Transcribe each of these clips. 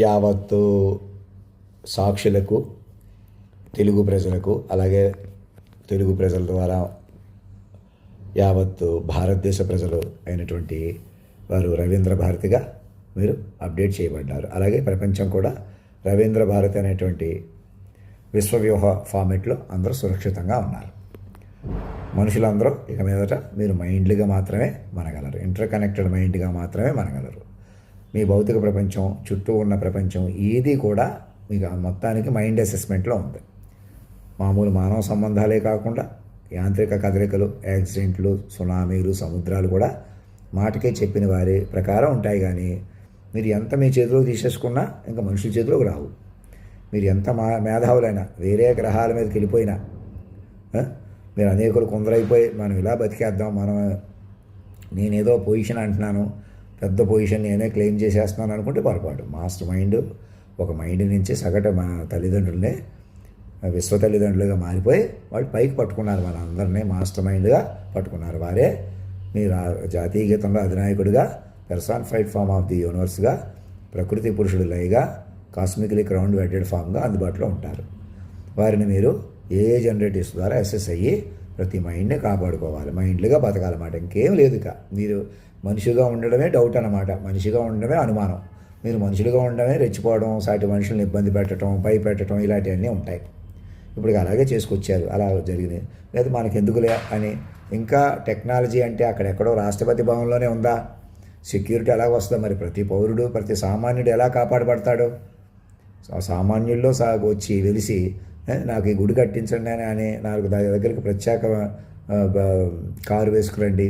యావత్తు సాక్షులకు, తెలుగు ప్రజలకు, అలాగే తెలుగు ప్రజల ద్వారా యావత్తు భారతదేశ ప్రజలు అయినటువంటి వారు రవీంద్ర భారతిగా మీరు అప్డేట్ చేయబడ్డారు. అలాగే ప్రపంచం కూడా రవీంద్ర భారతి అనేటువంటి విశ్వవ్యూహ ఫార్మెట్లో అందరూ సురక్షితంగా ఉన్నారు. మనుషులందరూ ఇక మీదట మీరు మైండ్లుగా మాత్రమే మనగలరు, ఇంటర్ కనెక్టెడ్ మైండ్గా మాత్రమే మనగలరు. మీ భౌతిక ప్రపంచం, చుట్టూ ఉన్న ప్రపంచం ఏది కూడా మీకు మొత్తానికి మైండ్ అసెస్మెంట్లో ఉంది. మామూలు మానవ సంబంధాలే కాకుండా యాంత్రిక కదలికలు, యాక్సిడెంట్లు, సునామీలు, సముద్రాలు కూడా మాటకే చెప్పిన వారి ప్రకారం ఉంటాయి. కానీ మీరు ఎంత మీ చేతిలోకి తీసేసుకున్నా ఇంకా మనుషుల చేతిలోకి రావు. మీరు ఎంత మేధావులైనా, వేరే గ్రహాల మీదకి వెళ్ళిపోయినా, మీరు అనేకులు కొందరైపోయి మనం ఇలా బతికేద్దాం, నేనేదో పొజిషన్ అంటున్నాను, పెద్ద పొజిషన్ నేనే క్లెయిమ్ చేసేస్తున్నాను అనుకుంటే పొరపాటు. మాస్టర్ మైండ్ ఒక మైండ్ నుంచి సగటు మన తల్లిదండ్రులనే విశ్వ తల్లిదండ్రులుగా మారిపోయి వాళ్ళు పైకి పట్టుకున్నారు, మన అందరినీ మాస్టర్ మైండ్గా పట్టుకున్నారు. వారే మీరు జాతీయ గీతంలో అధినాయకుడిగా, పెర్సానిఫైడ్ ఫామ్ ఆఫ్ ది యూనివర్స్గా, ప్రకృతి పురుషుడు లయగా, కాస్మికలీ క్రౌండ్ వెటెడ్ ఫామ్గా అందుబాటులో ఉంటారు. వారిని మీరు ఏ జనరేటివ్స్ ద్వారా అసెస్ అయ్యి ప్రతి మైండ్ని కాపాడుకోవాలి, మైండ్లుగా బతకాలన్నమాట. ఇంకేం లేదు. ఇక మీరు మనిషిగా ఉండడమే డౌట్ అన్నమాట, మనిషిగా ఉండడమే అనుమానం. మీరు మనుషులుగా ఉండడమే రెచ్చిపోవడం, సాటి మనుషులను ఇబ్బంది పెట్టడం, భయపెట్టడం, ఇలాంటివన్నీ ఉంటాయి. ఇప్పుడు అలాగే చేసుకొచ్చారు, అలా జరిగినాయి. లేదా మనకెందుకులే అని ఇంకా టెక్నాలజీ అంటే అక్కడెక్కడో రాష్ట్రపతి భవన్లోనే ఉందా? సెక్యూరిటీ ఎలాగ వస్తుందో మరి? ప్రతి పౌరుడు, ప్రతి సామాన్యుడు ఎలా కాపాడబడతాడు? సామాన్యుల్లో వచ్చి వెలిసి నాకు ఈ గుడి కట్టించండి అని నాకు దగ్గరికి ప్రత్యేక కారు వేసుకురండి,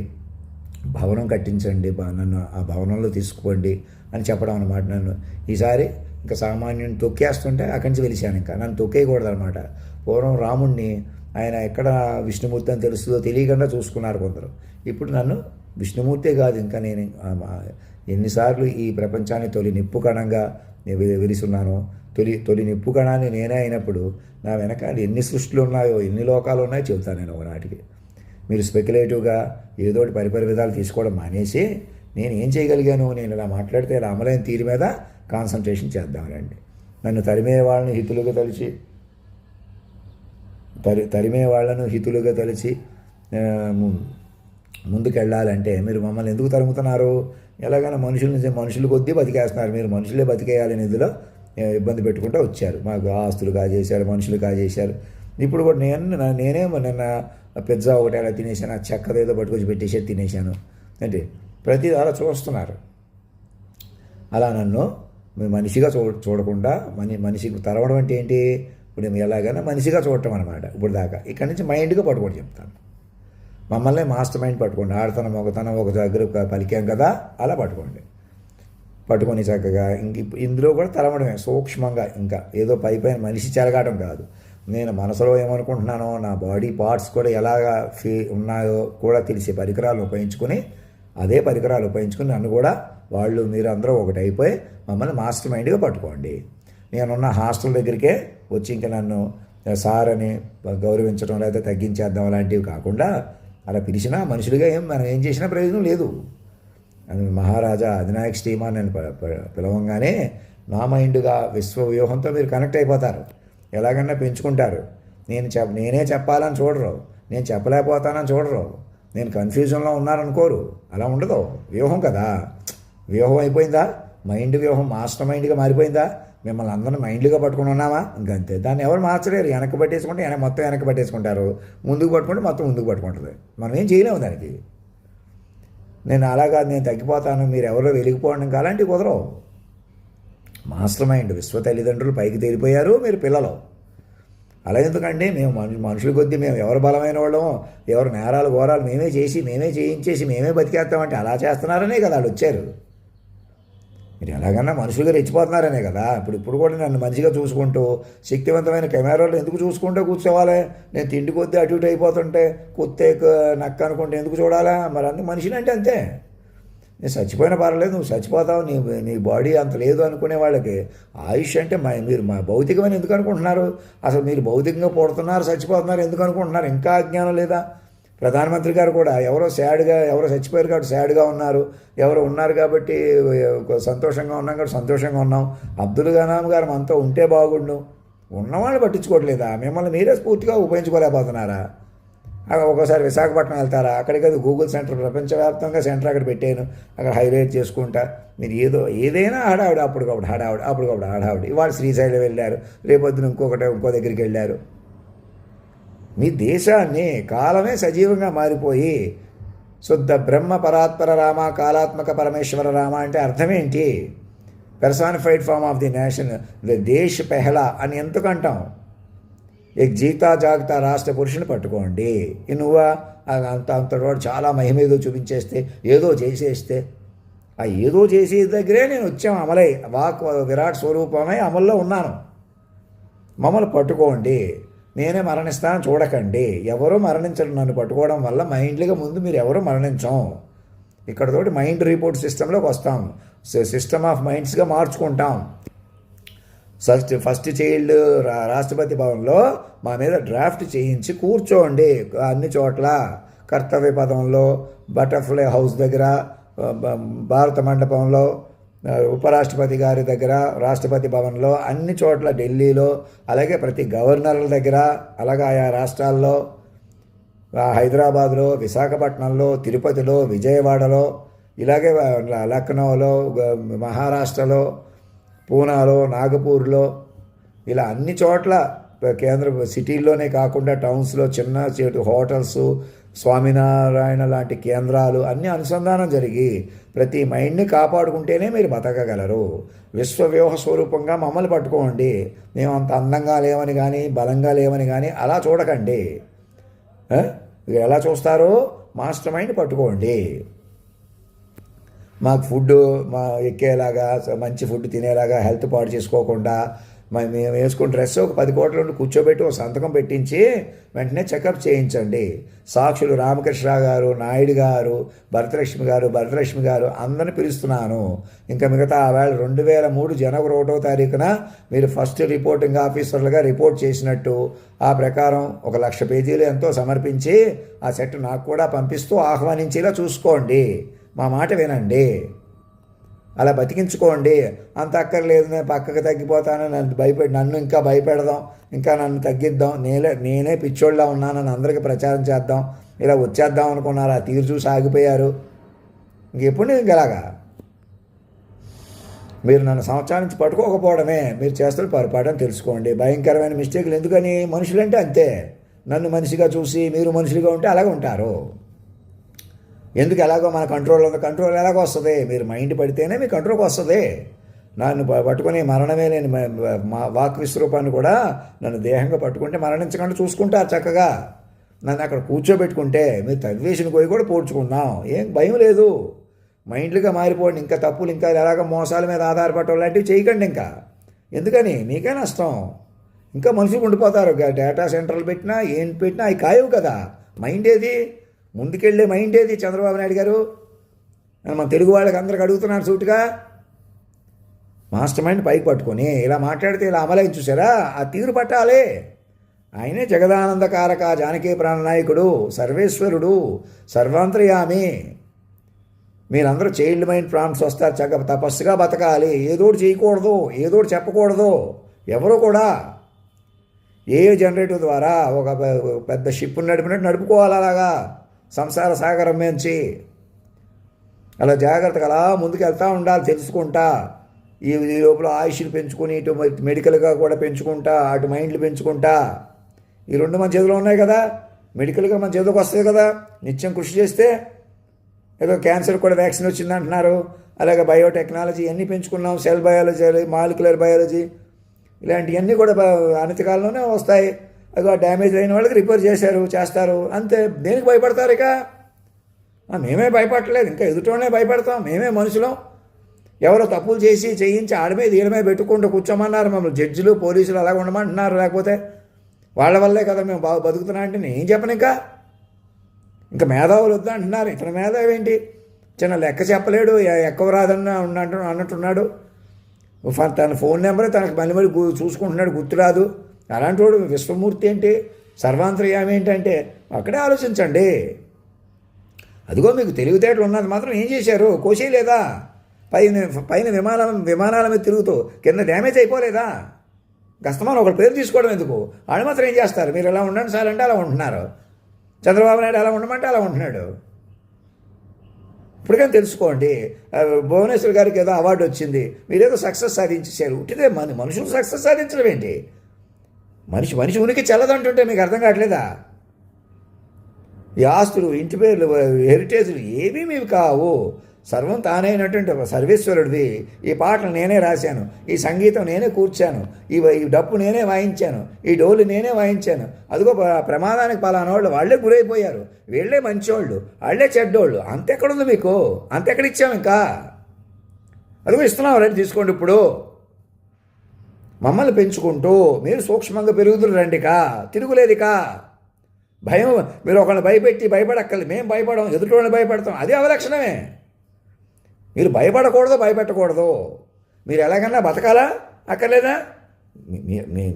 భవనం కట్టించండి, నన్ను ఆ భవనంలో తీసుకోండి అని చెప్పడం అనమాట. నన్ను ఈసారి ఇంకా సామాన్యుని తొక్కేస్తుంటే అక్కడి నుంచి వెలిశాను. ఇంకా నన్ను తొక్కేయకూడదు అనమాట. పూర్వం రాముణ్ణి ఆయన ఎక్కడ విష్ణుమూర్తి అని తెలుస్తుందో తెలియకుండా చూసుకున్నారు కొందరు. ఇప్పుడు నన్ను విష్ణుమూర్తే కాదు, ఇంకా నేను ఎన్నిసార్లు ఈ ప్రపంచాన్ని తొలి నిప్పు కణంగా వెలిసున్నాను. తొలి నిప్పు కణాన్ని నేనే అయినప్పుడు నా వెనకాల ఎన్ని సృష్టిలు ఉన్నాయో, ఎన్ని లోకాలు ఉన్నాయో చెబుతాను నేను ఒకనాటికి. మీరు స్పెక్యులేటివ్గా ఏదోటి పరిపరి విధాలు తీసుకోవడం మానేసి నేను ఏం చేయగలిగాను, నేను ఇలా మాట్లాడితే ఇలా అమలైన తీరు మీద కాన్సన్ట్రేషన్ చేద్దామనండి. నన్ను తరిమే వాళ్ళని హితులుగా తలిచి ముందుకెళ్ళాలంటే మీరు మమ్మల్ని ఎందుకు తరుముతున్నారు? ఎలాగైనా మనుషులు కొద్దీ బతికేస్తున్నారు. మీరు మనుషులే బతికేయాలని ఇందులో ఇబ్బంది పెట్టుకుంటూ వచ్చారు. మాకు ఆస్తులు కాజేశారు, మనుషులు కాజేశారు. ఇప్పుడు కూడా నేనే నిన్న పిజ్జా ఒకటి అలా తినేసాను, ఆ చెక్కదేదో పట్టుకొచ్చి పెట్టేసి తినేసాను అంటే ప్రతి అలా చూస్తున్నారు. అలా నన్ను మనిషిగా చూడకుండా మనిషికి తరవడం అంటే ఏంటి? ఇప్పుడు మేము ఎలాగైనా మనిషిగా చూడటం అనమాట. ఇప్పుడు దాకా ఇక్కడి నుంచి మైండ్గా పట్టుకోండి చెప్తాను. మమ్మల్ని మాస్టర్ మైండ్ పట్టుకోండి. ఆడతనం ఒకతనం ఒక దగ్గర పలికాం కదా, అలా పట్టుకొని చక్కగా ఇందులో కూడా తలవడమే సూక్ష్మంగా. ఇంకా ఏదో పైన మనిషి చెలగాటం కాదు. నేను మనసులో ఏమనుకుంటున్నానో, నా బాడీ పార్ట్స్ కూడా ఎలాగా ఉన్నాయో కూడా తెలిసే పరికరాలు ఉపయోగించుకొని, అదే పరికరాలు ఉపయోగించుకుని నన్ను కూడా మీరు అందరూ ఒకటి అయిపోయి మమ్మల్ని మాస్టర్ మైండ్గా పట్టుకోండి. నేనున్న హాస్టల్ దగ్గరికే వచ్చి ఇంకా నన్ను సార్ అని గౌరవించడం లేదా తగ్గించేద్దాం అలాంటివి కాకుండా అలా పిలిచినా మనుషులుగా మనం ఏం చేసినా ప్రయోజనం లేదు. మహారాజా అధినాయక శ్రీమాన్ నేను పిలవంగానే నా మైండ్గా విశ్వవ్యూహంతో మీరు కనెక్ట్ అయిపోతారు, ఎలాగన్నా పెంచుకుంటారు. నేనే చెప్పాలని చూడరు, నేను చెప్పలేకపోతానని చూడరు, నేను కన్ఫ్యూజన్లో ఉన్నాననుకోరు. అలా ఉండదు. వ్యూహం కదా, వ్యూహం అయిపోయిందా, మైండ్ వ్యూహం మాస్టర్ మైండ్గా మారిపోయిందా? మిమ్మల్ని అందరిని మైండ్లుగా పట్టుకుని ఉన్నామా? ఇంకంతే. దాన్ని ఎవరు మార్చలేరు. వెనక్కి పట్టేసుకుంటే మొత్తం వెనక్కి పట్టేసుకుంటారు, ముందుకు పట్టుకుంటే మొత్తం ముందుకు పట్టుకుంటుంది. మనం ఏం చేయలేము దానికి. నేను అలాగా నేను తగ్గిపోతాను, మీరు ఎవరో వెలిగిపోవడం అలాంటివి కుదరవు. మాస్టర్ మైండ్ విశ్వ తల్లిదండ్రులు పైకి తేలిపోయారు, మీరు పిల్లలు. అలా ఎందుకండి? మేము మనుషుల కొద్దీ మేము ఎవరు బలమైన వాళ్ళమో, ఎవరు నేరాలు ఘోరాలు మేమే చేయించేసి మేమే బతికేస్తామంటే అలా చేస్తున్నారనే కదా వాళ్ళు వచ్చారు. మీరు ఎలాగన్నా మనుషులుగా రెచ్చిపోతున్నారనే కదా. ఇప్పుడు కూడా నన్ను మంచిగా చూసుకుంటూ శక్తివంతమైన కెమెరాలు ఎందుకు చూసుకుంటూ కూర్చోవాలి? నేను తిండి కొద్దీ అటు ఇటు అయిపోతుంటే కుత్తే నక్క అనుకుంటే ఎందుకు చూడాలా? మరి అందుకు మనిషిని అంటే అంతే. నేను చచ్చిపోయినా పర్వాలేదు, నువ్వు చచ్చిపోతావు, నీ బాడీ అంత లేదు అనుకునే వాళ్ళకి ఆయుష్ అంటే మీరు భౌతికమైన ఎందుకు అనుకుంటున్నారు? అసలు మీరు భౌతికంగా పుడుతున్నారు, చచ్చిపోతున్నారు ఎందుకు అనుకుంటున్నారు? ఇంకా అజ్ఞానం లేదా? ప్రధానమంత్రి గారు కూడా ఎవరో సాడ్గా, ఎవరో చచ్చిపోయారు కాబట్టి సాడ్గా ఉన్నారు, ఎవరో ఉన్నారు కాబట్టి సంతోషంగా ఉన్నాం కాబట్టి సంతోషంగా ఉన్నాం. అబ్దుల్ కలాం గారు మనతో ఉంటే బాగుండు, ఉన్నవాళ్ళు పట్టించుకోవట్లేదా? మిమ్మల్ని మీరే స్ఫూర్తిగా ఉపయోగించుకోలేకపోతున్నారా? ఒక్కోసారి విశాఖపట్నం వెళ్తారా, అక్కడికి గూగుల్ సెంటర్, ప్రపంచవ్యాప్తంగా సెంటర్ అక్కడ పెట్టాను, అక్కడ హైలైట్ చేసుకుంటా. మీరు ఏదైనా హడావిడి, అప్పటికప్పుడు హడావిడి. ఇవాళ శ్రీశైలం వెళ్ళారు, రేపొద్దున ఇంకో దగ్గరికి వెళ్ళారు. మీ దేశాన్ని కాలమే సజీవంగా మారిపోయి శుద్ధ బ్రహ్మ పరాత్పర రామ, కాలాత్మక పరమేశ్వర రామ అంటే అర్థమేంటి? Personified form of the nation, the దేశ్ పెహలా అని ఎందుకంటాం? ఏ జీతా జాగ్తా రాష్ట్ర పురుషుని పట్టుకోండి. నువ్వా అంతవాడు చాలా మహిమేదో చూపించేస్తే, ఏదో చేసేస్తే, ఆ ఏదో చేసే దగ్గరే నేను వచ్చాము అమలై, వాక్ విరాట్ స్వరూపమై అమల్లో ఉన్నాను. మమ్మల్ని పట్టుకోండి, నేనే మరణిస్తాను చూడకండి. ఎవరో మరణించడం నన్ను పట్టుకోవడం వల్ల మైండ్లీగా ముందు మీరు ఎవరో మరణించం. ఇక్కడతోటి మైండ్ రిపోర్ట్ సిస్టంలోకి వస్తాం, సిస్టమ్ ఆఫ్ మైండ్స్గా మార్చుకుంటాం. ఫస్ట్ చైల్డ్ రాష్ట్రపతి భవన్లో మా మీద డ్రాఫ్ట్ చేయించి కూర్చోండి. అన్ని చోట్ల కర్తవ్య పదంలో, బటర్ఫ్లై హౌస్ దగ్గర, భారత మండపంలో, ఉపరాష్ట్రపతి గారి దగ్గర, రాష్ట్రపతి భవన్లో, అన్ని చోట్ల ఢిల్లీలో, అలాగే ప్రతి గవర్నర్ల దగ్గర, అలాగే ఆయా రాష్ట్రాల్లో, హైదరాబాద్లో, విశాఖపట్నంలో, తిరుపతిలో, విజయవాడలో, ఇలాగే లక్నోలో, మహారాష్ట్రలో, పూనాలో, నాగపూర్లో, ఇలా అన్ని చోట్ల కేంద్ర సిటీల్లోనే కాకుండా టౌన్స్లో చిన్న చేటు హోటల్స్, స్వామినారాయణ లాంటి కేంద్రాలు అన్నీ అనుసంధానం జరిగి ప్రతి మైండ్ని కాపాడుకుంటేనే మీరు బతకగలరు. విశ్వవ్యూహ స్వరూపంగా మమ్మల్ని పట్టుకోండి. మేము అంత అందంగా లేవని కానీ, బలంగా లేవని కానీ అలా చూడకండి. ఎలా చూస్తారో మాస్టర్ మైండ్ పట్టుకోండి. మాకు ఫుడ్ ఎక్కేలాగా, మంచి ఫుడ్ తినేలాగా, హెల్త్ పాడు చేసుకోకుండా, మేము వేసుకున్న డ్రెస్ ఒక 10 కోట్ల నుండి కూర్చోబెట్టి ఒక సంతకం పెట్టించి వెంటనే చెకప్ చేయించండి. సాక్షులు రామకృష్ణ గారు, నాయుడు గారు, భరతలక్ష్మి గారు అందరిని పిలుస్తున్నాను. ఇంకా మిగతా ఆవేళ 2003 జనవరి 1వ తారీఖున మీరు ఫస్ట్ రిపోర్టింగ్ ఆఫీసర్లుగా రిపోర్ట్ చేసినట్టు ఆ ప్రకారం 1,00,000 పేజీలు ఎంతో సమర్పించి ఆ సెట్ నాకు కూడా పంపిస్తూ ఆహ్వానించేలా చూసుకోండి. మా మాట వినండి, అలా బతికించుకోండి. అంత అక్కర్లేదు, నేను పక్కకు తగ్గిపోతాను, నన్ను ఇంకా భయపెడదాం, ఇంకా నన్ను తగ్గిద్దాం, నేనే పిచ్చోళ్ళ ఉన్నానని అందరికీ ప్రచారం చేద్దాం, ఇలా వచ్చేద్దాం అనుకున్నారు. ఆ తీరు చూసి ఆగిపోయారు. ఇంకెప్పుడు నేను ఇంకలాగా మీరు నన్ను సంవత్సరాల నుంచి పట్టుకోకపోవడమే మీరు చేస్తున్న పొరపాటు తెలుసుకోండి. భయంకరమైన మిస్టేక్లు ఎందుకని? మనుషులంటే అంతే. నన్ను మనిషిగా చూసి మీరు మనుషులుగా ఉంటే అలాగే ఉంటారు. ఎందుకు ఎలాగో మన కంట్రోల్ ఉంది. కంట్రోల్ ఎలాగో వస్తుంది? మీరు మైండ్ పడితేనే మీ కంట్రోల్కి వస్తుంది. నన్ను పట్టుకుని మరణమే లేని మా వాక్ విశ్వరూపాన్ని కూడా నన్ను దేహంగా పట్టుకుంటే మరణించకుండా చూసుకుంటారు చక్కగా. నన్ను అక్కడ కూర్చోబెట్టుకుంటే మీరు తవ్వేసిన పోయి కూడా పోడ్చుకుందాం, ఏం భయం లేదు. మైండ్లుగా మారిపోండి. ఇంకా తప్పులు, ఇంకా ఎలాగ మోసాల మీద ఆధారపడటం లాంటివి చేయకండి. ఇంకా ఎందుకని? మీకే నష్టం. ఇంకా మనుషులు ఉండిపోతారు. డేటా సెంటర్లు పెట్టినా ఏం పెట్టినా అవి కాయవు కదా. మైండ్ ఏది? ముందుకెళ్ళే మైండ్ ఏది? చంద్రబాబు నాయుడు గారు మన తెలుగు వాళ్ళకి అందరికి అడుగుతున్నారు సూటిగా. మాస్టర్ మైండ్ పైకి పట్టుకొని ఇలా మాట్లాడితే ఇలా అమలై చూసారా? ఆ తీరు పట్టాలి. ఆయనే జగదానందకారక, జానకీ ప్రాణనాయకుడు, సర్వేశ్వరుడు, సర్వాంతర్యామి. మీరందరూ చైల్డ్ మైండ్ ప్రాంప్ట్స్ వస్తారు. చక్కగా తపస్సుగా బతకాలి. ఏదోటి చేయకూడదు, ఏదోటి చెప్పకూడదు ఎవరు కూడా. ఏ జనరేటర్ ద్వారా ఒక పెద్ద షిప్ నడిపినట్టు నడుపుకోవాలి. అలాగా సంసార సాగరం నుంచి అలా జాగ్రత్తగా అలా ముందుకు వెళ్తూ ఉండాలి. తెలుసుకుంటా ఈ లోపల ఆయుష్ని పెంచుకొని, ఇటు మెడికల్గా కూడా పెంచుకుంటా, అటు మైండ్లు పెంచుకుంటా. ఈ రెండు మన చేతిలో ఉన్నాయి కదా. మెడికల్గా మన చేతిలోకి వస్తుంది కదా. నిత్యం కృషి చేస్తే ఏదో క్యాన్సర్ కూడా వ్యాక్సిన్ వచ్చింది అంటున్నారు. అలాగే బయోటెక్నాలజీ అన్నీ పెంచుకున్నాం. సెల్ బయాలజీ, మాలిక్యులర్ బయాలజీ ఇలాంటివన్నీ కూడా అనతి కాలంలోనే వస్తాయి. అది డ్యామేజ్ అయిన వాళ్ళకి రిపేర్ చేస్తారు అంతే. దేనికి భయపడతారు? ఇక మేమే భయపడలేదు, ఇంకా ఎదుటోనే భయపడతాం. మేమే మనుషులం. ఎవరో తప్పులు చేయించి ఆడమే దీడమే పెట్టుకుంటూ కూర్చోమన్నారు మమ్మల్ని జడ్జిలు, పోలీసులు అలాగ ఉండమంటున్నారు. లేకపోతే వాళ్ళ వల్లే కదా మేము బాగా బతుకుతున్నా అంటే నేను చెప్పను. ఇంకా మేధావులు వద్దా అంటున్నారు. ఇతర మేధావి ఏంటి? చిన్న లెక్క చెప్పలేడు, ఎక్కువ రాదన్న అన్నట్టున్నాడు. తన ఫోన్ నెంబరే తనకు మళ్ళీ చూసుకుంటున్నాడు, గుర్తురాదు. అలాంటి వాడు విశ్వమూర్తి ఏంటి, సర్వాంతర్యామి ఏంటంటే అక్కడే ఆలోచించండి. అదిగో మీకు తెలివితేటలు ఉన్నది మాత్రం ఏం చేశారు? కోసేయలేదా? పైన పైన విమానాల మీద తిరుగుతూ కింద డ్యామేజ్ అయిపోలేదా? గస్తమానం ఒకటి పేరు తీసుకోవడం ఎందుకు? వాళ్ళు మాత్రం ఏం చేస్తారు? మీరు ఎలా ఉండండి సార్ అంటే అలా ఉంటున్నారు. చంద్రబాబు నాయుడు అలా ఉండమంటే అలా ఉంటున్నాడు. ఇప్పటికైనా తెలుసుకోండి. భువనేశ్వర్ గారికి ఏదో అవార్డు వచ్చింది, మీరేదో సక్సెస్ సాధించేశారు. ఉట్టిదే మనుషులు సక్సెస్ సాధించడం ఏంటి? మనిషి ఉనికి చల్లదంటుంటే మీకు అర్థం కావట్లేదా? ఈ ఆస్తులు, ఇంటి పేర్లు, హెరిటేజ్లు ఏమీ మీవి కావు. సర్వం తానైనటువంటి సర్వేశ్వరుడిది. ఈ పాటలు నేనే రాశాను, ఈ సంగీతం నేనే కూర్చాను, ఈ డప్పు నేనే వాయించాను, ఈ డోలు నేనే వాయించాను. అదిగో ప్రమాదానికి పలానా వాళ్ళు వాళ్ళే గురైపోయారు, వీళ్ళే మంచోళ్ళు, వాళ్ళే చెడ్డోళ్ళు. అంతెక్కడుంది మీకు? అంతెక్కడ ఇచ్చాము ఇంకా? అదిగో ఇస్తున్నాం, రండి తీసుకోండి. ఇప్పుడు మమ్మల్ని పెంచుకుంటూ మీరు సూక్ష్మంగా పెరుగుతురు రండికా, తిరుగులేదికా. భయం, మీరు ఒకళ్ళని భయపడక్కర్లేదు. మేము భయపడం, ఎదుటివాళ్ళని భయపడతాం, అది అవలక్షణమే. మీరు భయపెట్టకూడదు. మీరు ఎలాగన్నా బతకాలా అక్కర్లేదా?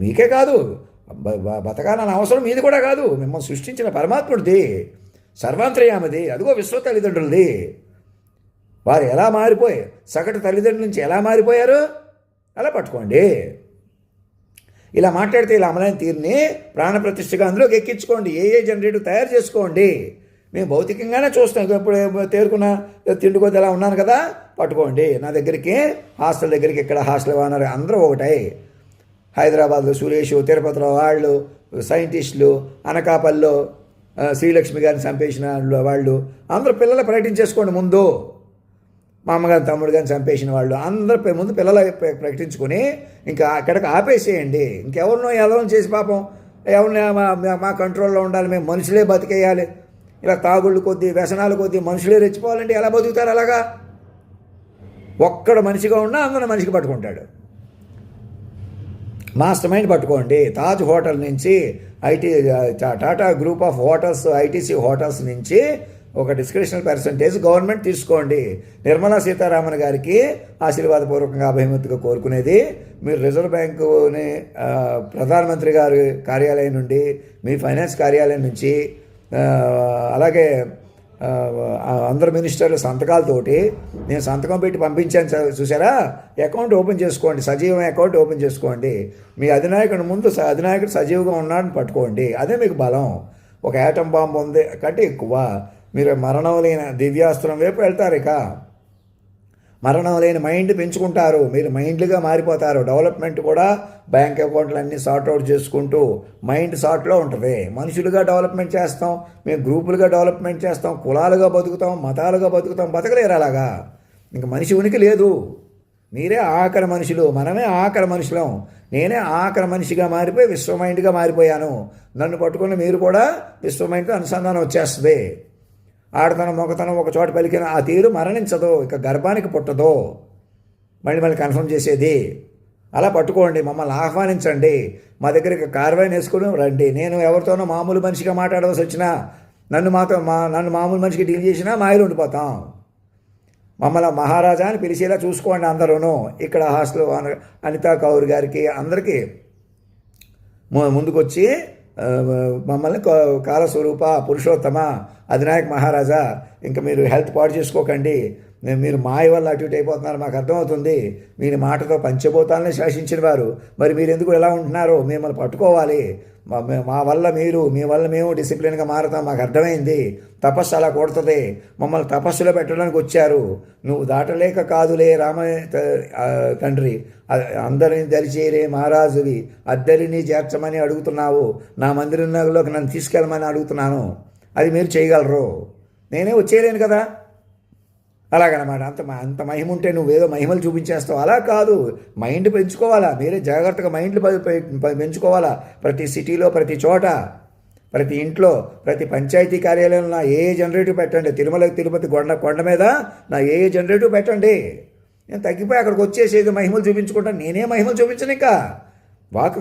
మీకే కాదు, బతకాలని అవసరం మీది కూడా కాదు. మిమ్మల్ని సృష్టించిన పరమాత్ముడిది, సర్వాంతర్యామిది. అదిగో విశ్వ తల్లిదండ్రులది. వారు ఎలా మారిపోయి సగటు తల్లిదండ్రుల నుంచి ఎలా మారిపోయారు అలా పట్టుకోండి. ఇలా మాట్లాడితే ఇలా అమలైన తీరుని ప్రాణప్రతిష్ఠగా అందులోకి ఎక్కించుకోండి. ఏ జనరేటర్ తయారు చేసుకోండి. మేము భౌతికంగానే చూస్తాం. ఇప్పుడు తేరుకున్న తిండికొద్ది ఎలా ఉన్నాను కదా, పట్టుకోండి. నా దగ్గరికి హాస్టల్ దగ్గరికి, ఇక్కడ హాస్టల్ ఓనర్ అందరూ ఒకటై, హైదరాబాద్లో సురేష్, తిరుపతిలో వాళ్ళు సైంటిస్టులు, అనకాపల్లిలో శ్రీలక్ష్మి గారిని చంపేసిన వాళ్ళు అందరూ పిల్లలు ప్రకటించేసుకోండి ముందు. మా అమ్మగారి తమ్ముడు గారిని చంపేసిన వాళ్ళు అందరూ ముందు పిల్లలు ప్రకటించుకొని ఇంకా అక్కడికి ఆపేసేయండి. ఇంకెవరినో ఎవరినో చేసి పాపం ఎవరిని మా కంట్రోల్లో ఉండాలి, మేము మనుషులే బతికేయాలి, ఇలా తాగుళ్ళు కొద్దీ వ్యసనాలు కొద్దీ మనుషులే రెచ్చిపోవాలంటే ఎలా బతుకుతారు? అలాగా ఒక్కడ మనిషిగా ఉన్నా అందరూ మనిషికి పట్టుకుంటాడు. మాస్టర్ మైండ్ పట్టుకోండి. తాజ్ హోటల్ నుంచి Tata group of hotels, ITC hotels నుంచి ఒక డిస్క్రిప్షనల్ పర్సంటేజ్ గవర్నమెంట్ తీసుకోండి. నిర్మలా సీతారామన్ గారికి ఆశీర్వాదపూర్వకంగా అభిమతిగా కోరుకునేది, మీరు రిజర్వ్ బ్యాంకుని ప్రధానమంత్రి గారి కార్యాలయం నుండి, మీ ఫైనాన్స్ కార్యాలయం నుంచి, అలాగే అందరు మినిస్టర్ల సంతకాలతోటి నేను సంతకం పెట్టి పంపించాను చూసారా, అకౌంట్ ఓపెన్ చేసుకోండి, సజీవం అకౌంట్ ఓపెన్ చేసుకోండి. మీ అధినాయకుడి ముందు అధినాయకుడు సజీవంగా ఉన్నాడని పట్టుకోండి. అదే మీకు బలం. ఒక యాటం బాంబు ఉంది కంటే ఎక్కువ. మీరు మరణం లేని దివ్యాస్త్రం వైపు వెళ్తారు. ఇక మరణం లేని మైండ్ పెంచుకుంటారు, మీరు మైండ్లుగా మారిపోతారు. డెవలప్మెంట్ కూడా బ్యాంక్ అకౌంట్లన్నీ సార్ట్అవుట్ చేసుకుంటూ మైండ్ సార్ట్లో ఉంటుంది. మనుషులుగా డెవలప్మెంట్ చేస్తాం, మేము గ్రూపులుగా డెవలప్మెంట్ చేస్తాం, కులాలుగా బతుకుతాం, మతాలుగా బతుకుతాం. బతకలేరు అలాగా. ఇంక మనిషి ఉనికి లేదు. మీరే ఆఖరి మనుషులు, మనమే ఆఖరి మనుషులం. నేనే ఆఖరి మనిషిగా మారిపోయి విశ్వమైండ్గా మారిపోయాను. నన్ను పట్టుకుని మీరు కూడా విశ్వమైండ్తో అనుసంధానం వచ్చేస్తుంది. ఆడతనం మొగతనం ఒక చోట పలికిన ఆ తీరు మరణించదు, ఇక గర్భానికి పుట్టదు. మళ్ళీ కన్ఫర్మ్ చేసేది. అలా పట్టుకోండి, మమ్మల్ని ఆహ్వానించండి, మా దగ్గరికి కార్వాయిని వేసుకుని రండి. నేను ఎవరితోనో మామూలు మనిషిగా మాట్లాడవలసి వచ్చినా, నన్ను మామూలు మనిషికి డీల్ చేసినా మాయలు ఉండిపోతాం. మమ్మల్ని మహారాజా అని పిలిచేలా చూసుకోండి అందరూను. ఇక్కడ హాస్టల్ అనితా కౌర్ గారికి అందరికీ ముందుకొచ్చి మమ్మల్ని కాలస్వరూప పురుషోత్తమ అధినాయక మహారాజా, ఇంకా మీరు హెల్త్ పాడు చేసుకోకండి, మీరు మాయ వల్ల అటు ఇటు అయిపోతున్నారు, మాకు అర్థమవుతుంది. మీరు మాటతో పంచభూతాలని శాసించిన వారు, మరి మీరు ఎందుకు ఎలా ఉంటున్నారో మిమ్మల్ని పట్టుకోవాలి. మా వల్ల మీరు, మీ వల్ల మేము డిసిప్లిన్గా మారుతాం, మాకు అర్థమైంది. తపస్సు అలా కొడుతుంది. మమ్మల్ని తపస్సులో పెట్టడానికి వచ్చారు. నువ్వు దాటలేక కాదులే తండ్రి, అందరిని దరిచేరే మహారాజువి, అద్దరిని చేర్చమని అడుగుతున్నావు, నా మందిరంలోకి నన్ను తీసుకెళ్ళమని అడుగుతున్నాను. అది మీరు చేయగలరు, నేనే వచ్చేయలేను కదా. అలాగనమాట. అంత మహిమ ఉంటే నువ్వేదో మహిమలు చూపించేస్తావు. అలా కాదు, మైండ్ పెంచుకోవాలా. మీరే జాగ్రత్తగా మైండ్లు పెంచుకోవాలా. ప్రతి సిటీలో, ప్రతి చోట, ప్రతి ఇంట్లో, ప్రతి పంచాయతీ కార్యాలయంలో నా ఏ జనరేటివ్ పెట్టండి. తిరుమల తిరుపతి కొండ మీద నా ఏ జనరేటివ్ పెట్టండి. నేను తగ్గిపోయి అక్కడికి వచ్చేసేది మహిమలు చూపించుకుంటాను. నేనే మహిమలు చూపించను. ఇంకా వాక్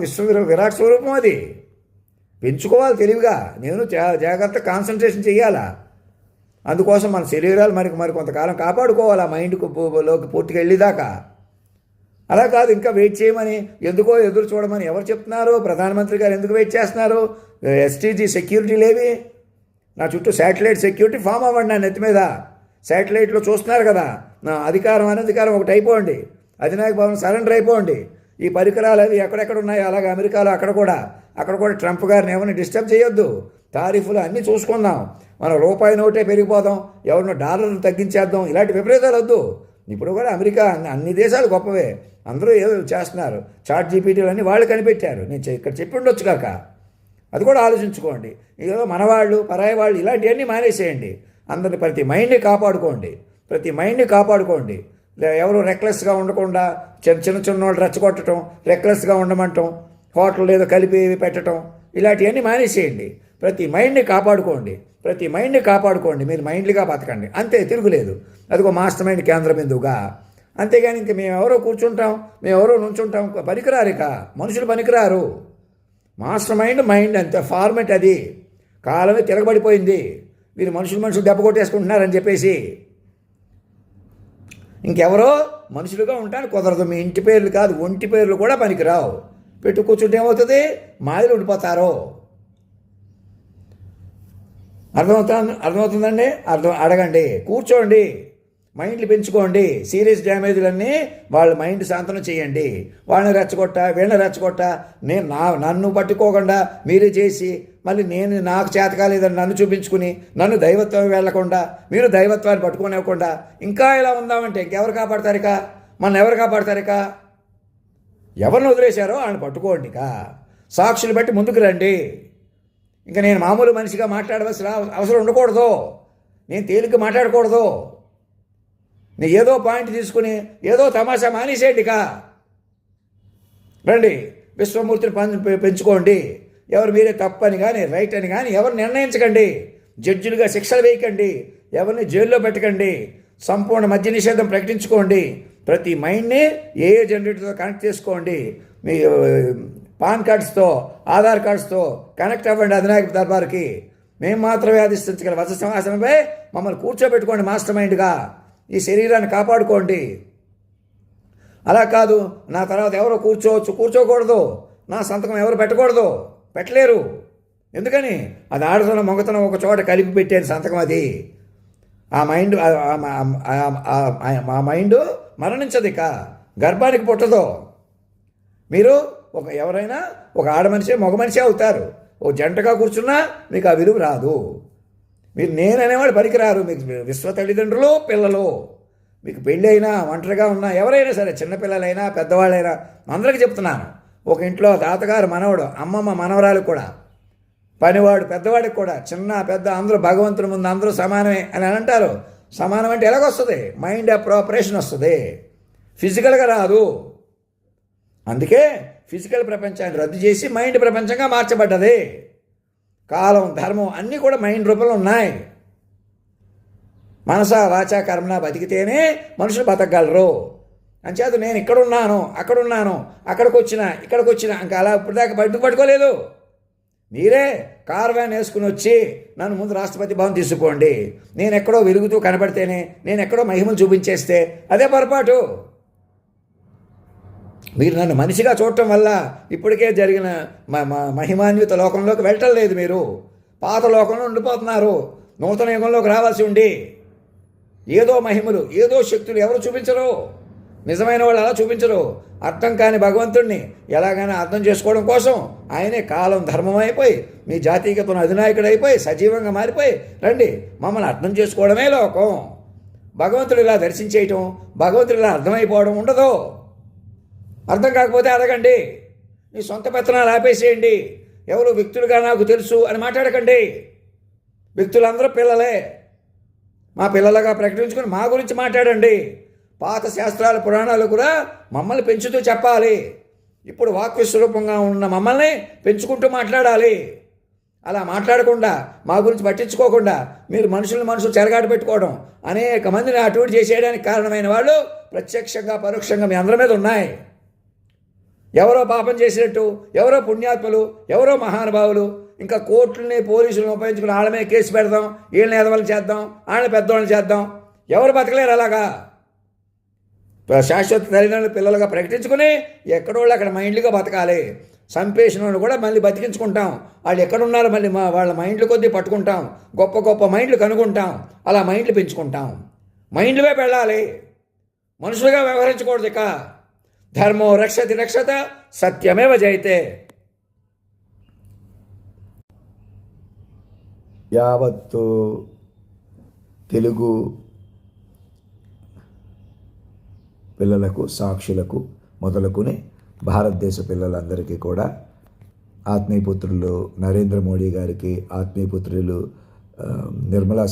విరాట్ స్వరూపం అది. పెంచుకోవాలి తెలివిగా. నేను జాగ్రత్త కాన్సన్ట్రేషన్ చేయాలా. అందుకోసం మన శరీరాలు మరి కొంతకాలం కాపాడుకోవాలి, ఆ మైండ్లోకి పూర్తిగా వెళ్ళేదాకా. అలా కాదు ఇంకా వెయిట్ చేయమని, ఎందుకో ఎదురు చూడమని ఎవరు చెప్తున్నారు? ప్రధానమంత్రి గారు ఎందుకు వెయిట్ చేస్తున్నారు? ఎస్టీజీ సెక్యూరిటీ లేవి, నా చుట్టూ శాటిలైట్ సెక్యూరిటీ ఫామ్ అవ్వండి నా నెత్తి మీద. శాటిలైట్లో చూస్తున్నారు కదా, నా అధికారం అనధికారం ఒకటి అయిపోండి, అధినాయక భవన్ సరెండర్ అయిపోండి. ఈ పరికరాలు అవి ఎక్కడెక్కడ ఉన్నాయో అలాగే అమెరికాలో అక్కడ కూడా ట్రంప్ గారిని ఏమైనా డిస్టర్బ్ చేయొద్దు. తారీఫులు అన్నీ చూసుకుందాం, మన రూపాయి నోటే పెరిగిపోదాం, ఎవరినో డాలర్లు తగ్గించేద్దాం, ఇలాంటి విపరీతాలు వద్దు. ఇప్పుడు కూడా అమెరికా అన్ని దేశాలు గొప్పవే, అందరూ ఏదో చేస్తున్నారు. చాట్ జీపీటీలు అన్నీ వాళ్ళు కనిపెట్టారు. నేను ఇక్కడ చెప్పి ఉండొచ్చు కాక, అది కూడా ఆలోచించుకోండి. ఏదో మనవాళ్ళు పరాయి వాళ్ళు ఇలాంటివన్నీ మానేసేయండి. అందరిని ప్రతి మైండ్ని కాపాడుకోండి. ఎవరు రెక్లెస్గా ఉండకుండా చిన్న వాళ్ళు రెచ్చగొట్టడం, రెక్లెస్గా ఉండమంటాం, హోటల్ ఏదో కలిపి పెట్టడం, ఇలాంటివన్నీ మానేసేయండి. ప్రతి మైండ్ని కాపాడుకోండి. మీరు మైండ్లీగా బతకండి, అంతే, తిరుగులేదు. అదిగో మాస్టర్ మైండ్ కేంద్ర బిందువుగా. అంతేగాని ఇంక మేమెవరో కూర్చుంటాం, మేమెవరో నుంచుంటాం, పనికిరారు. ఇక మనుషులు పనికిరారు. మాస్టర్ మైండ్ అంతే ఫార్మెట్. అది కాలమే తిరగబడిపోయింది. మీరు మనుషులు దెబ్బ కొట్టేసుకుంటున్నారని చెప్పేసి ఇంకెవరో మనుషులుగా ఉంటానికి కుదరదు. మీ ఇంటి పేర్లు కాదు, ఒంటి పేర్లు కూడా పనికిరావు. పెట్టు కూర్చుంటే ఏమవుతుంది, మాదిరి ఉండిపోతారో. అర్థమవుతుందండి? అడగండి, కూర్చోండి, మైండ్లు పెంచుకోండి. సీరియస్ డ్యామేజ్లన్నీ వాళ్ళ మైండ్ శాంతనం చేయండి. వీళ్ళని రెచ్చగొట్ట నన్ను పట్టుకోకుండా మీరే చేసి మళ్ళీ నాకు చేత కాలేదని నన్ను చూపించుకుని నన్ను దైవత్వం వెళ్లకుండా మీరు దైవత్వాన్ని పట్టుకోనివ్వకుండా ఇంకా ఇలా ఉందామంటే ఇంకెవరు కాపాడతారు? ఎవరు కాపాడతారు? ఎవరిని వదిలేశారో వాళ్ళని పట్టుకోండి. సాక్షులు బట్టి ముందుకు రండి. ఇంకా నేను మామూలు మనిషిగా మాట్లాడవలసిన అవసరం ఉండకూడదు. నేను తేలిక మాట్లాడకూడదు. నేను ఏదో పాయింట్ తీసుకుని ఏదో తమాషా మానేసేయండి. రండి, విశ్వమూర్తిని పెంచుకోండి. ఎవరు మీరే తప్పని కానీ రైట్ అని కానీ ఎవరు నిర్ణయించకండి. జడ్జిలుగా శిక్షలు వేయకండి. ఎవరిని జైల్లో పెట్టకండి. సంపూర్ణ మద్య నిషేధం ప్రకటించుకోండి. ప్రతి మైండ్ని ఏ జనరేటర్తో కనెక్ట్ చేసుకోండి. మీ పాన్ కార్డ్స్తో, ఆధార్ కార్డ్స్తో కనెక్ట్ అవ్వండి అధినాయక దర్బార్కి. మేము మాత్రమే అధిష్ఠించగల వస సింహాసనంపై మమ్మల్ని కూర్చోబెట్టుకోండి మాస్టర్ మైండ్గా. ఈ శరీరాన్ని కాపాడుకోండి. అలా కాదు, నా తర్వాత ఎవరో కూర్చోకూడదు, నా సంతకం ఎవరు పెట్టలేరు. ఎందుకని? అది ఆడతనం మొగతనం ఒక చోట కలిపి పెట్టేది సంతకం. అది ఆ మైండ్ మరణించదు, ఇక గర్భానికి పుట్టదు. మీరు ఎవరైనా ఒక ఆడ మనిషి మగ మనిషి అవుతారు. ఒక జంటగా కూర్చున్నా మీకు ఆ విలువ రాదు. మీరు నేననేవాడు పనికిరారు. మీకు విశ్వ తల్లిదండ్రులు, పిల్లలు, మీకు పెళ్ళి అయినా ఒంటరిగా ఉన్నా ఎవరైనా సరే, చిన్నపిల్లలైనా పెద్దవాళ్ళైనా అందరికీ చెప్తున్నాను. ఒక ఇంట్లో తాతగారు మనవడు, అమ్మమ్మ మనవరాలు కూడా, పనివాడు పెద్దవాడికి కూడా, చిన్న పెద్ద అందరూ భగవంతుని ముందు అందరూ సమానమే అని అంటారు. సమానం అంటే ఎలాగొస్తుంది? మైండ్ అప్రాపరేషన్ వస్తుంది, ఫిజికల్గా రాదు. అందుకే ఫిజికల్ ప్రపంచాన్ని రద్దు చేసి మైండ్ ప్రపంచంగా మార్చబడ్డది. కాలం, ధర్మం అన్నీ కూడా మైండ్ రూపంలో ఉన్నాయి. మనస వాచ కర్మన బతికితేనే మనుషులు బతకగలరు. అంచేత నేను అక్కడున్నాను, ఇక్కడికి వచ్చిన ఇంకా అలా ఇప్పుడు దాకా బయటకు పట్టుకోలేదు. మీరే కార్ వ్యాన్ వేసుకుని వచ్చి నన్ను ముందు రాష్ట్రపతి భవన్ తీసుకోండి. నేను ఎక్కడో వెలుగుతూ కనబడితేనే, నేను ఎక్కడో మహిమను చూపించేస్తే అదే పొరపాటు. మీరు నన్ను మనిషిగా చూడటం వల్ల ఇప్పటికే జరిగిన మహిమాన్విత లోకంలోకి వెళ్ళటం లేదు. మీరు పాత లోకంలో ఉండిపోతున్నారు. నూతన యుగంలోకి రావాల్సి ఉండి ఏదో మహిమలు, ఏదో శక్తులు ఎవరు చూపించరు. నిజమైన వాళ్ళు అలా చూపించరు. అర్థం కాని భగవంతుడిని ఎలాగైనా అర్థం చేసుకోవడం కోసం ఆయనే కాలం ధర్మం అయిపోయి, మీ జాతీయతను అధినాయకుడు అయిపోయి, సజీవంగా మారిపోయి, రండి మమ్మల్ని అర్థం చేసుకోవడమే లోకం. భగవంతుడు ఇలా దర్శించేయటం, భగవంతుడు ఇలా అర్థమైపోవడం ఉండదు. అర్థం కాకపోతే అడగండి. మీ సొంత పెత్తనాలు ఆపేసేయండి. ఎవరు వ్యక్తులుగా నాకు తెలుసు అని మాట్లాడకండి. వ్యక్తులందరూ పిల్లలే. మా పిల్లలుగా ప్రకటించుకొని మా గురించి మాట్లాడండి. పాత శాస్త్రాలు, పురాణాలు కూడా మమ్మల్ని పెంచుతూ చెప్పాలి. ఇప్పుడు వాక్విస్వరూపంగా ఉన్న మమ్మల్ని పెంచుకుంటూ మాట్లాడాలి. అలా మాట్లాడకుండా, మా గురించి పట్టించుకోకుండా మీరు మనుషులు చెరగాటు పెట్టుకోవడం, అనేక మందిని అటు ఇటు చేసేయడానికి కారణమైన వాళ్ళు ప్రత్యక్షంగా పరోక్షంగా మీ అందరి మీద ఉన్నాయి. ఎవరో పాపం చేసినట్టు, ఎవరో పుణ్యాత్ములు, ఎవరో మహానుభావులు, ఇంకా కోర్టులని పోలీసులను ఉపయోగించుకుని వాళ్ళ మీద కేసు పెడదాం, వీళ్ళని ఎదవలు చేద్దాం, వాళ్ళని పెద్దవాళ్ళని చేద్దాం. ఎవరు బతకలేరు అలాగా. శాశ్వత తల్లిదండ్రులు పిల్లలుగా ప్రకటించుకుని ఎక్కడోళ్ళు అక్కడ మైండ్లుగా బతకాలి. చంపేసిన వాళ్ళు కూడా మళ్ళీ బతికించుకుంటాం. వాళ్ళు ఎక్కడున్నారో మళ్ళీ వాళ్ళ మైండ్లు కొద్దీ పట్టుకుంటాం. గొప్ప గొప్ప మైండ్లు కనుగొంటాం. అలా మైండ్లు పెంచుకుంటాం. మైండ్లే వెళ్ళాలి, మనుషులుగా వ్యవహరించకూడదు. ఇక ధర్మో రక్షతి రక్షత సత్యమేవ జయతే. యావత్తు తెలుగు పిల్లలకు, సాక్షులకు మొదలుకొని భారతదేశ పిల్లలందరికీ కూడా ఆత్మీయపుత్రులు నరేంద్ర మోడీ గారికి, ఆత్మీయపుత్రులు నిర్మలా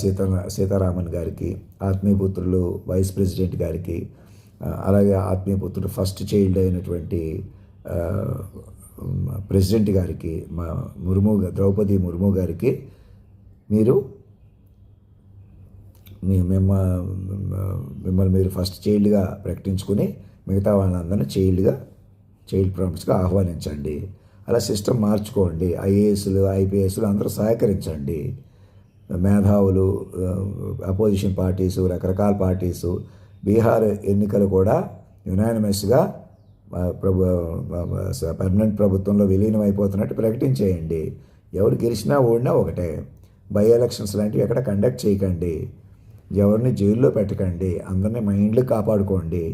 సీతారామన్ గారికి, ఆత్మీయపుత్రులు వైస్ ప్రెసిడెంట్ గారికి, అలాగే ఆత్మీయపుత్రుడు ఫస్ట్ చైల్డ్ అయినటువంటి ప్రెసిడెంట్ గారికి, ద్రౌపది ముర్ము గారికి మీరు మిమ్మల్ని మీరు ఫస్ట్ చైల్డ్గా ప్రకటించుకుని మిగతా వాళ్ళందరినీ చైల్డ్ ప్రామిస్గా ఆహ్వానించండి. అలా సిస్టమ్ మార్చుకోండి. ఐఏఎస్లు, ఐపీఎస్లు అందరూ సహకరించండి. మేధావులు, అపోజిషన్ పార్టీసు, రకరకాల పార్టీసు బీహార్ ఎన్నికలు కూడా యునానిమస్గా పర్మనెంట్ ప్రభుత్వంలో విలీనం అయిపోతున్నట్టు ప్రకటించేయండి. ఎవరు గెలిచినా ఓడినా ఒకటే. బై ఎలక్షన్స్ లాంటివి ఎక్కడ కండక్ట్ చేయకండి. ఎవరిని జైల్లో పెట్టకండి. అందరినీ మైండ్లు కాపాడుకోండి.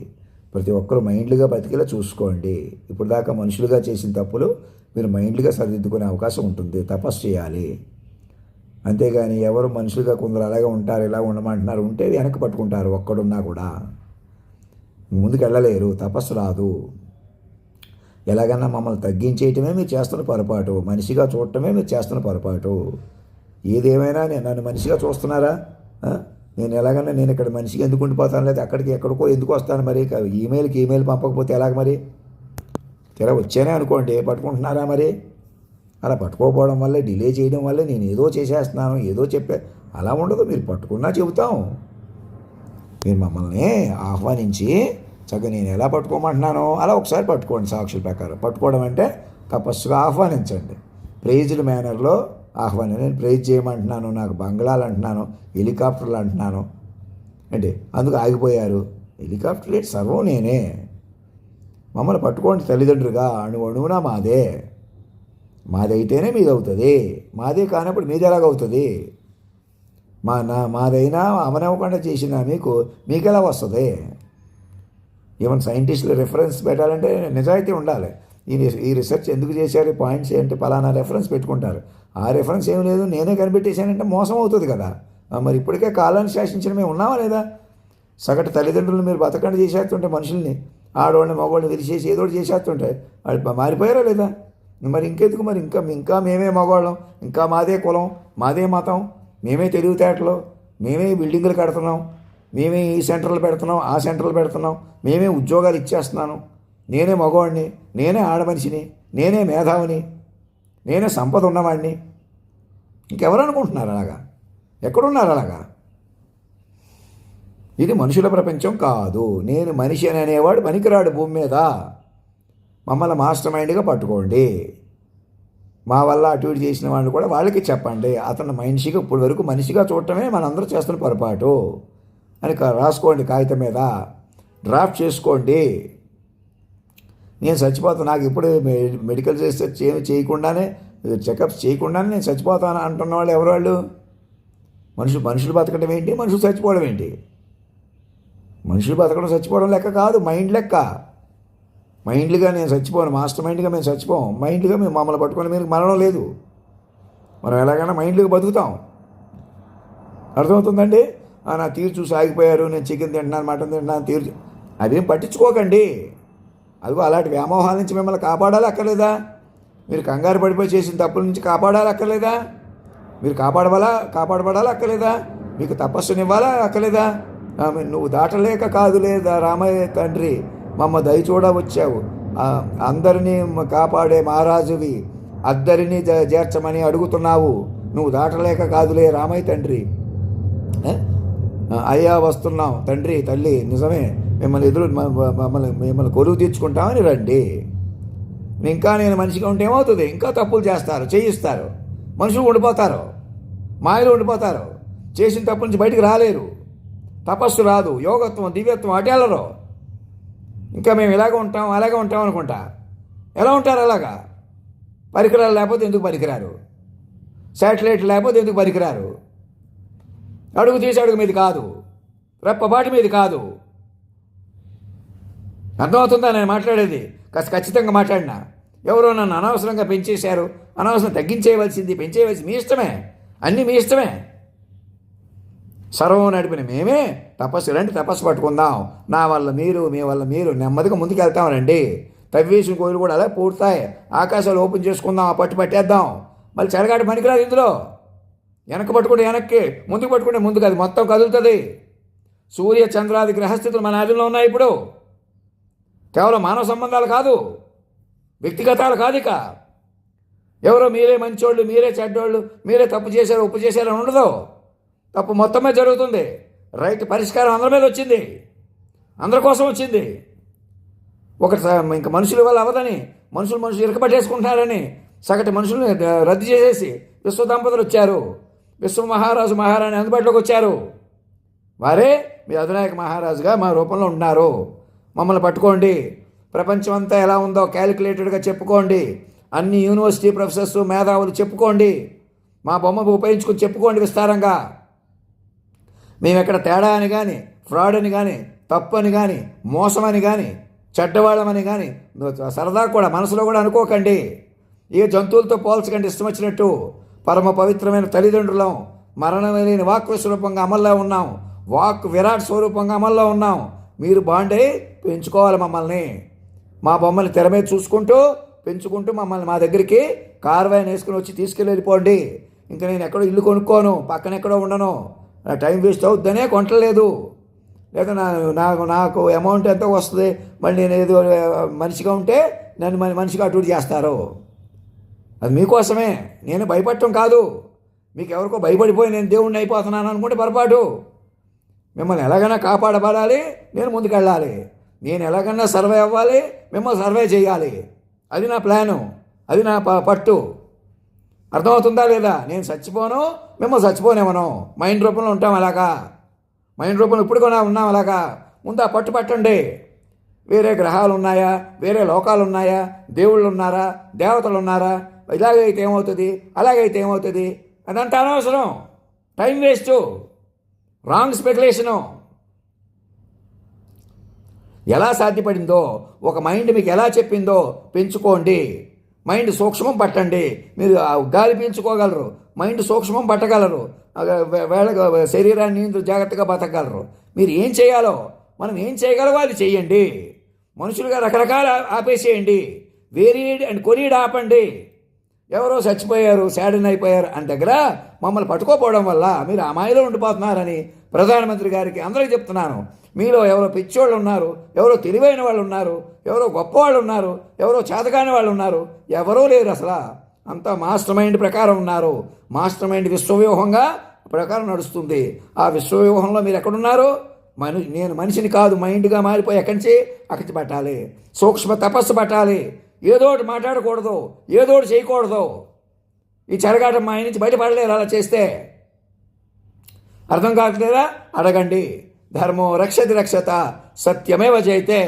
ప్రతి ఒక్కరు మైండ్లుగా బతికేలా చూసుకోండి. ఇప్పుడు దాకా మనుషులుగా చేసిన తప్పులు మీరు మైండ్లుగా సరిదిద్దుకునే అవకాశం ఉంటుంది. తపస్సు చేయాలి. అంతేగాని ఎవరు మనుషులుగా కొందరు అలాగే ఉంటారు, ఇలా ఉండమంటున్నారు, ఉంటే వెనక్కి పట్టుకుంటారు. ఒక్కడున్నా కూడా ముందుకు వెళ్ళలేరు. తపస్సు రాదు. ఎలాగన్నా మమ్మల్ని తగ్గించేయటమే మీరు చేస్తున్న పొరపాటు. మనిషిగా చూడటమే మీరు చేస్తున్న పొరపాటు. ఏదేమైనా నన్ను మనిషిగా చూస్తున్నారా? నేను ఎలాగన్నా నేను ఇక్కడ మనిషిగా ఎందుకు ఉండిపోతాను, లేదా అక్కడికి ఎక్కడికో ఎందుకు వస్తాను? మరి ఈమెయిల్ పంపకపోతే ఎలాగ? మరి తెర వచ్చానే అనుకోండి, పట్టుకుంటున్నారా? మరి అలా పట్టుకోకపోవడం వల్ల, డిలే చేయడం వల్ల నేను ఏదో చేసేస్తున్నాను, ఏదో చెప్పే అలా ఉండదు. మీరు పట్టుకున్నా చెబుతాం. మీరు మమ్మల్ని ఆహ్వానించి చక్కగా నేను ఎలా పట్టుకోమంటున్నానో అలా ఒకసారి పట్టుకోండి. సాక్షుల ప్రకారం పట్టుకోవడం అంటే తపస్సుగా ఆహ్వానించండి. ప్రైజ్డ్ మేనర్లో ఆహ్వానం. నేను ప్రైజ్ చేయమంటున్నాను, నాకు బంగ్లాలు అంటున్నాను, హెలికాప్టర్లు అంటున్నాను అంటే అందుకు ఆగిపోయారు. హెలికాప్టర్ సర్వం నేనే. మమ్మల్ని పట్టుకోండి తల్లిదండ్రులుగా. అణువునా మాదే. మాదైతేనే మీది అవుతుంది. మాదే కానప్పుడు మీది ఎలాగవుతుంది? మాదైనా అమనవ్వకుండా చేసిన మీకు ఎలా వస్తుంది? ఈవెన్ సైంటిస్టులు రెఫరెన్స్ పెట్టాలంటే నిజాయితీ ఉండాలి. ఈ రీసెర్చ్ ఎందుకు చేశారు, పాయింట్స్ ఏంటి, పలానా రెఫరెన్స్ పెట్టుకుంటారు. ఆ రెఫరెన్స్ ఏం లేదు, నేనే కనిపెట్టేశానంటే మోసం అవుతుంది కదా. మరి ఇప్పటికే కాలాన్ని శాసించిన మేము ఉన్నామా లేదా? సగటు తల్లిదండ్రులు మీరు బతకండి చేసేస్తుంటే, మనుషుల్ని ఆడవాళ్ళని మగవాళ్ళని విరిచేసి ఏదో చేసేస్తుంటే వాళ్ళు మారిపోయారా లేదా? మరి ఇంకెందుకు? మరి ఇంకా మేమే మగవాళ్ళం, ఇంకా మాదే కులం, మాదే మతం, మేమే తెలివితేటలు, మేమే బిల్డింగులు కడుతున్నాం, మేమే ఈ సెంటర్లు పెడుతున్నాం, ఆ సెంటర్లు పెడుతున్నాం, మేమే ఉద్యోగాలు ఇచ్చేస్తున్నాను, నేనే మగవాడిని, నేనే ఆడమనిషిని, నేనే మేధావిని, నేనే సంపద ఉన్నవాడిని. ఇంకెవరు అనుకుంటున్నారు అలాగా? ఎక్కడున్నారు అలాగా? ఇది మనుషుల ప్రపంచం కాదు. నేను మనిషి అని అనేవాడు పనికిరాడు భూమి మీద. మమ్మల్ని మాస్టర్ మైండ్గా పట్టుకోండి. మా వల్ల అటు ఇటు చేసిన వాళ్ళు కూడా వాళ్ళకి చెప్పండి. అతను మనిషిగా ఇప్పుడు వరకు మనిషిగా చూడటమే మనందరూ చేస్తున్న పొరపాటు అని రాసుకోండి, కాగితం మీద డ్రాఫ్ట్ చేసుకోండి. నేను చచ్చిపోతాను, నాకు ఇప్పుడు మెడికల్ రీసెర్చ్ ఏమి చేయకుండానే, చెకప్స్ చేయకుండానే నేను చచ్చిపోతాను అంటున్న వాళ్ళు ఎవరు? వాళ్ళు మనుషులు బతకడం ఏంటి, మనుషులు చచ్చిపోవడం ఏంటి? మనుషులు బతకడం చచ్చిపోవడం లెక్క కాదు, మైండ్ లెక్క. మైండ్లుగా నేను చచ్చిపోను, మాస్టర్ మైండ్గా మేము చచ్చిపోం. మైండ్లుగా మేము మమ్మల్ని పట్టుకొని మీరు మరణం లేదు. మనం ఎలాగైనా మైండ్లుగా బతుకుతాం. అర్థమవుతుందండి? నా తీరు చూసి ఆగిపోయారు, నేను చికెన్ తింటున్నాను, మటన్ తింటున్నాను, తీరు అదేం పట్టించుకోకండి. అదిగో అలాంటి వ్యామోహాల నుంచి మిమ్మల్ని కాపాడాలి అక్కర్లేదా? మీరు కంగారు పడిపోయి చేసిన తప్పుల నుంచి కాపాడాలి అక్కర్లేదా? మీరు కాపాడబడాలి అక్కర్లేదా? మీకు తపస్సునివ్వాలా అక్కర్లేదా? నువ్వు దాటలేక కాదులేదా రామయ్య తండ్రి, మమ్మ దయచూడ వచ్చావు, అందరినీ కాపాడే మహారాజువి, అద్దరినీ చేర్చమని అడుగుతున్నావు, నువ్వు దాటలేక కాదులే రామయ్య తండ్రి. అయ్యా వస్తున్నాం తండ్రి, తల్లి, నిజమే, మిమ్మల్ని కొలువు తీర్చుకుంటామని రండి. ఇంకా నేను మనిషిగా ఉంటే ఏమవుతుంది? ఇంకా తప్పులు చేస్తారు, చేయిస్తారు, మనుషులు ఉండిపోతారు, మాయలు ఉండిపోతారు, చేసిన తప్పుల నుంచి బయటికి రాలేరు, తపస్సు రాదు, యోగత్వం, దివ్యత్వం అటెళ్ళరు. ఇంకా మేము ఇలాగే ఉంటాం, అలాగే ఉంటాం అనుకుంటా. ఎలా ఉంటారు అలాగా? పరికరాలు లేకపోతే ఎందుకు పనికిరారు? శాటిలైట్ లేకపోతే ఎందుకు పనికిరారు? అడుగు తీసి అడుగు మీది కాదు, రెప్పపాటి మీది కాదు. అర్థమవుతుందా నేను మాట్లాడేది? కాస్త ఖచ్చితంగా మాట్లాడినా. ఎవరో నన్ను అనవసరంగా పెంచేశారు, అనవసరం తగ్గించేయవలసింది, పెంచేయవలసింది మీ ఇష్టమే, అన్నీ మీ ఇష్టమే. సర్వం నడిపిన మేమే రండి తపస్సు పట్టుకుందాం. నా వల్ల మీరు, మీ వల్ల మీరు నెమ్మదిగా ముందుకు వెళ్తాం రండి. తవ్వేసిన కోయిలు కూడా అలా పూర్తాయి. ఆకాశాలు ఓపెన్ చేసుకుందాం, ఆ పట్టు పట్టేద్దాం. మళ్ళీ చెరగాట పనికిరాదు ఇందులో. వెనక్కి పట్టుకుంటే వెనక్కి, ముందుకు పట్టుకుంటే ముందుకు, అది మొత్తం కదులుతుంది. సూర్య చంద్రాది గ్రహస్థితులు మన ఆధీనంలో ఉన్నాయి ఇప్పుడు. కేవలం మానవ సంబంధాలు కాదు, వ్యక్తిగతాలు కాదు. ఇక ఎవరో మీరే మంచోళ్ళు, మీరే చెడ్డోళ్ళు, మీరే తప్పు చేశారు, ఉప్పు చేశారు అని ఉండదు. తప్పు మొత్తమే జరుగుతుంది. రైట్ పరిష్కారం అందరి మీద వచ్చింది, అందరి కోసం వచ్చింది. ఒకటి ఇంకా మనుషుల వల్ల అవదని, మనుషులు ఇరకబట్టేసుకుంటున్నారని సగటు మనుషుల్ని రద్దు చేసేసి విశ్వ దంపతులు వచ్చారు. విశ్వ మహారాజు మహారాణి అందుబాటులోకి వచ్చారు. వారే మీ అధినాయక మహారాజుగా మా రూపంలో ఉన్నారు. మమ్మల్ని పట్టుకోండి. ప్రపంచం అంతా ఎలా ఉందో క్యాలిక్యులేటెడ్గా చెప్పుకోండి. అన్ని యూనివర్సిటీ ప్రొఫెసర్స్, మేధావులు చెప్పుకోండి. మా బొమ్మ ఉపయోగించుకొని చెప్పుకోండి విస్తారంగా. మేము ఎక్కడ తేడా అని కానీ, ఫ్రాడ్ అని కానీ, తప్పు అని కానీ, మోసం అని కానీ, చెడ్డవాళ్ళమని కానీ సరదా కూడా మనసులో కూడా అనుకోకండి. ఏ జంతువులతో పోల్చకండి ఇష్టం వచ్చినట్టు. పరమ పవిత్రమైన తల్లిదండ్రులం. మరణం లేని వాక్ స్వరూపంగా అమల్లో ఉన్నాం. వాక్ విరాట్ స్వరూపంగా అమల్లో ఉన్నాం. మీరు బాండే పెంచుకోవాలి మమ్మల్ని. మా బొమ్మల్ని తెర మీద చూసుకుంటూ పెంచుకుంటూ మమ్మల్ని మా దగ్గరికి కార్వాయిన్ వేసుకుని వచ్చి తీసుకెళ్ళి వెళ్ళిపోండి. ఇంకా నేను ఎక్కడో ఇల్లు కొనుక్కోను, పక్కన ఎక్కడో ఉండను. నా టైం వేస్ట్ అవుద్దనే కొనట్లేదు. లేక నాకు అమౌంట్ ఎంత వస్తుంది, మళ్ళీ నేను ఏదో మనిషిగా ఉంటే నన్ను మనిషిగా అటు చేస్తారు. అది మీకోసమే. నేను భయపడటం కాదు. మీకు ఎవరికో భయపడిపోయి నేను దేవుణ్ణి అయిపోతున్నాను అనుకుంటే పొరపాటు. మిమ్మల్ని ఎలాగైనా కాపాడబడాలి, నేను ముందుకెళ్ళాలి. నేను ఎలాగైనా సర్వే అవ్వాలి, మిమ్మల్ని సర్వే చేయాలి. అది నా ప్లాను, అది నా పట్టు. అర్థమవుతుందా లేదా? నేను చచ్చిపోను, మిమ్మల్ని చచ్చిపోనేమను. మైండ్ రూపంలో ఉంటాం అలాగా. మైండ్ రూపంలో ఇప్పుడు కూడా ఉన్నాం అలాగా. ముందు ఆ పట్టు పట్టండి. వేరే గ్రహాలు ఉన్నాయా, వేరే లోకాలు ఉన్నాయా, దేవుళ్ళు ఉన్నారా, దేవతలు ఉన్నారా, ఇలాగైతే ఏమవుతుంది, అలాగైతే ఏమవుతుంది, అదంతా అనవసరం. Time waste, wrong speculation. ఎలా సాధ్యపడిందో, ఒక మైండ్ మీకు ఎలా చెప్పిందో పెంచుకోండి. మైండ్ సూక్ష్మం పట్టండి. మీరు గాలి పీల్చుకోగలరు, మైండ్ సూక్ష్మం పట్టగలరు, శరీరాన్ని జాగ్రత్తగా బతకగలరు. మీరు ఏం చేయాలో, మనం ఏం చేయగలవో అది చేయండి. మనుషులుగా రకరకాల ఆపేసేయండి. వేరీడ్ అండ్ కొరీడ్ ఆపండి. ఎవరో చచ్చిపోయారు, శాడిన్ అయిపోయారు అని దగ్గర మమ్మల్ని పట్టుకోపోవడం వల్ల మీరు అమాయలో ఉండిపోతున్నారని ప్రధానమంత్రి గారికి అందరికీ చెప్తున్నాను. మీలో ఎవరో పిచ్చోళ్ళు ఉన్నారు, ఎవరో తెలివైన వాళ్ళు ఉన్నారు, ఎవరో గొప్పవాళ్ళు ఉన్నారు, ఎవరో చేతకాని వాళ్ళు ఉన్నారు. ఎవరూ లేరు అసలు. అంతా మాస్టర్ మైండ్ ప్రకారం ఉన్నారు. మాస్టర్ మైండ్ విశ్వవ్యూహంగా ప్రకారం నడుస్తుంది. ఆ విశ్వవ్యూహంలో మీరు ఎక్కడున్నారు? నేను మనిషిని కాదు, మైండ్గా మారిపోయి ఎక్కడి నుంచి అక్కడి పట్టాలి. సూక్ష్మ తపస్సు పట్టాలి. ఏదోటి మాట్లాడకూడదు, ఏదోటి చేయకూడదు. ఈ చెరగాట మా ఆయన నుంచి బయటపడలేరు అలా చేస్తే. అర్థం కావట్లేదా? అడగండి. ధర్మో రక్షతి రక్షత, సత్యమేవ జయతే.